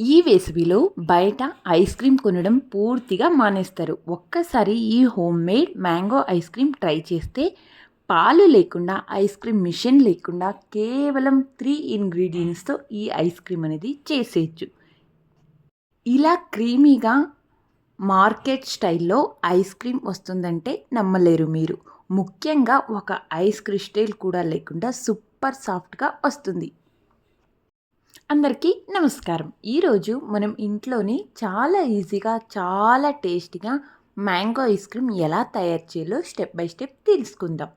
ఈ వేసవిలో బయట ఐస్ క్రీమ్ కొనడం పూర్తిగా మానేస్తారు. ఒక్కసారి ఈ home made mango ice cream try చేస్తే పాలు లేకుండా, ఐస్ క్రీమ్ మిషన్ లేకుండా కేవలం 3 ఇంగ్రీడియంట్స్‌తో ఈ ఐస్ క్రీమ్ అనేది చేసేయచ్చు. ఇలా క్రీమీగా మార్కెట్ స్టైల్‌లో ఐస్ క్రీమ్ వస్తుందంటే నమ్మలేరు మీరు. ముఖ్యంగా ఒక ఐస్ క్రిస్టల్ కూడా లేకుండా సూపర్ సాఫ్ట్‌గా వస్తుంది. అందరికీ నమస్కారం. ఈరోజు మనం ఇంట్లోని చాలా ఈజీగా, చాలా టేస్టీగా మ్యాంగో ఐస్ క్రీమ్ ఎలా తయారు చేయాలో స్టెప్ బై స్టెప్ తెలుసుకుందాం.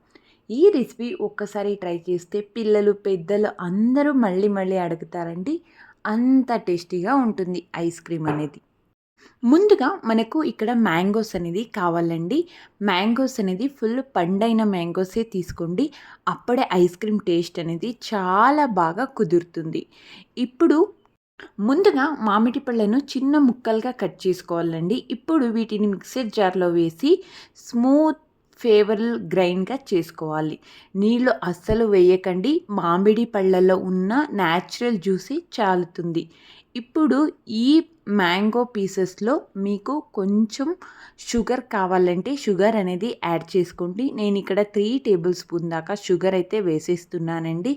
ఈ రెసిపీ ఒక్కసారి ట్రై చేస్తే పిల్లలు, పెద్దలు అందరూ మళ్ళీ మళ్ళీ అడుగుతారండి. అంత టేస్టీగా ఉంటుంది ఐస్ క్రీమ్ అనేది. ముందుగా మనకు ఇక్కడ మ్యాంగోస్ అనేది కావాలండి. మ్యాంగోస్ అనేది ఫుల్ పండైన మ్యాంగోసే తీసుకోండి. అప్పుడే ఐస్ క్రీమ్ టేస్ట్ అనేది చాలా బాగా కుదురుతుంది. ఇప్పుడు ముందుగా మామిడి పళ్ళను చిన్న ముక్కలుగా కట్ చేసుకోవాలండి. ఇప్పుడు వీటిని మిక్సర్ జార్లో వేసి స్మూత్ ఫేవరల్ గ్రైండ్గా చేసుకోవాలి. నీళ్ళు అస్సలు వేయకండి. మామిడి పళ్ళల్లో ఉన్న న్యాచురల్ జ్యూసే చాలుతుంది. ఇప్పుడు ఈ మ్యాంగో పీసెస్లో మీకు కొంచెం షుగర్ కావాలంటే షుగర్ అనేది యాడ్ చేసుకోండి. నేను ఇక్కడ 3 టేబుల్ స్పూన్ దాకా షుగర్ అయితే వేసేస్తున్నానండి.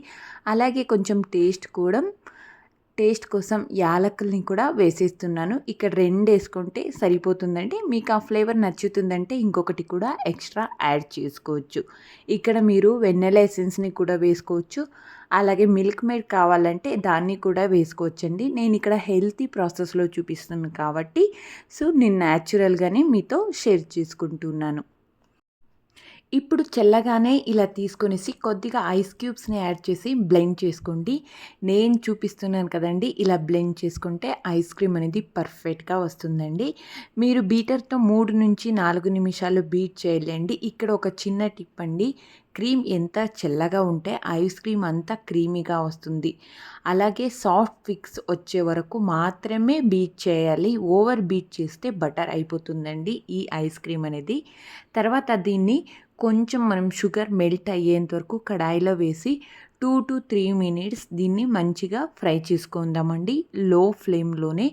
అలాగే కొంచెం టేస్ట్ కోసం యాలకుల్ని కూడా వేసేస్తున్నాను. ఇక్కడ 2 వేసుకుంటే సరిపోతుందండి. మీకు ఆ ఫ్లేవర్ నచ్చుతుందంటే ఇంకొకటి కూడా ఎక్స్ట్రా యాడ్ చేసుకోవచ్చు. ఇక్కడ మీరు వెన్నెల ఎసెన్స్ని కూడా వేసుకోవచ్చు. అలాగే మిల్క్ మేడ్ కావాలంటే దాన్ని కూడా వేసుకోవచ్చండి. నేను ఇక్కడ హెల్తీ ప్రాసెస్లో చూపిస్తున్నాను కాబట్టి నేను న్యాచురల్గానే మీతో షేర్ చేసుకుంటున్నాను. ఇప్పుడు చల్లగానే ఇలా తీసుకొనేసి కొద్దిగా ఐస్ క్యూబ్స్ని యాడ్ చేసి బ్లెండ్ చేసుకోండి. నేను చూపిస్తున్నాను కదండి, ఇలా బ్లెండ్ చేసుకుంటే ఐస్ క్రీమ్ అనేది పర్ఫెక్ట్గా వస్తుందండి. మీరు బీటర్తో 3 నుంచి 4 నిమిషాలు బీట్ చేయాలండి. ఇక్కడ ఒక చిన్న టిప్ అండి, క్రీమ్ ఎంత చల్లగా ఉంటే ఐస్ క్రీమ్ అంతా క్రీమీగా వస్తుంది. అలాగే సాఫ్ట్ ఫిక్స్ వచ్చే వరకు మాత్రమే బీట్ చేయాలి. ఓవర్ బీట్ చేస్తే బటర్ అయిపోతుందండి ఈ ఐస్ క్రీమ్ అనేది. తర్వాత దీన్ని కొంచెం మనం షుగర్ మెల్ట్ అయ్యేంత వరకు కడాయిలో వేసి 2 to 3 మినిట్స్ దీన్ని మంచిగా ఫ్రై చేసుకుందామండి. లో ఫ్లేమ్లోనే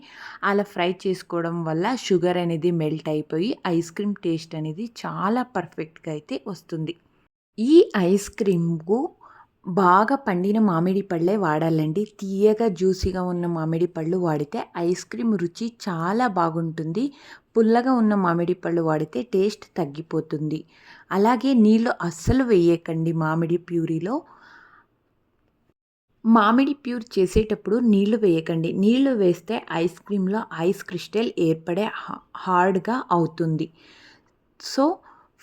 అలా ఫ్రై చేసుకోవడం వల్ల షుగర్ అనేది మెల్ట్ అయిపోయి ఐస్ క్రీమ్ టేస్ట్ అనేది చాలా పర్ఫెక్ట్గా అయితే వస్తుంది. ఈ ఐస్ క్రీమ్కు బాగా పండిన మామిడి పళ్ళే వాడాలండి. తీయగా జ్యూసీగా ఉన్న మామిడి పళ్ళు వాడితే ఐస్ క్రీమ్ రుచి చాలా బాగుంటుంది. పుల్లగా ఉన్న మామిడి పళ్ళు వాడితే టేస్ట్ తగ్గిపోతుంది. అలాగే నీళ్ళు అస్సలు వేయకండి మామిడి ప్యూరీలో. మామిడి ప్యూర్ చేసేటప్పుడు నీళ్లు వేయకండి. నీళ్లు వేస్తే ఐస్ క్రీమ్లో ఐస్ క్రిస్టల్ ఏర్పడే హార్డ్గా అవుతుంది. సో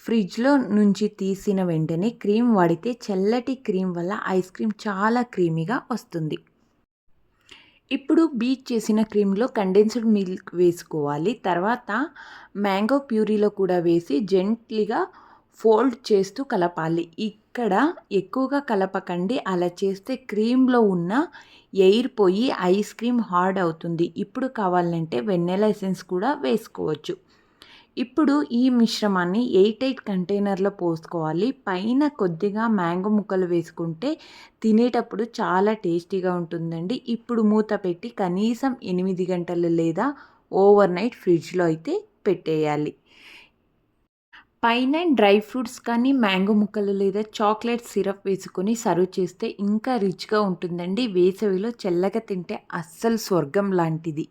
ఫ్రిడ్జ్లో నుంచి తీసిన వెంటనే క్రీమ్ వాడితే చల్లటి క్రీమ్ వల్ల ఐస్ క్రీమ్ చాలా క్రీమీగా వస్తుంది. ఇప్పుడు బీట్ చేసిన క్రీమ్లో కండెన్స్డ్ మిల్క్ వేసుకోవాలి. తర్వాత మ్యాంగో ప్యూరీలో కూడా వేసి జెంట్లీగా ఫోల్డ్ చేస్తూ కలపాలి. ఇక్కడ ఎక్కువగా కలపకండి. అలా చేస్తే క్రీమ్లో ఉన్న ఎయిర్ పోయి ఐస్ క్రీమ్ హార్డ్ అవుతుంది. ఇప్పుడు కావాలంటే వెన్నెల ఎసెన్స్ కూడా వేసుకోవచ్చు. ఇప్పుడు ఈ మిశ్రమాన్ని ఎయిర్ టైట్ కంటైనర్లో పోసుకోవాలి. పైన కొద్దిగా మ్యాంగో ముక్కలు వేసుకుంటే తినేటప్పుడు చాలా టేస్టీగా ఉంటుందండి. ఇప్పుడు మూత పెట్టి కనీసం 8 గంటలు లేదా ఓవర్ నైట్ ఫ్రిడ్జ్లో అయితే పెట్టేయాలి. పైన డ్రై ఫ్రూట్స్ కానీ మ్యాంగో ముక్కలు లేదా చాక్లెట్ సిరప్ వేసుకొని సర్వ్ చేస్తే ఇంకా రిచ్గా ఉంటుందండి. వేసవిలో చల్లగా తింటే అస్సలు స్వర్గం లాంటిది.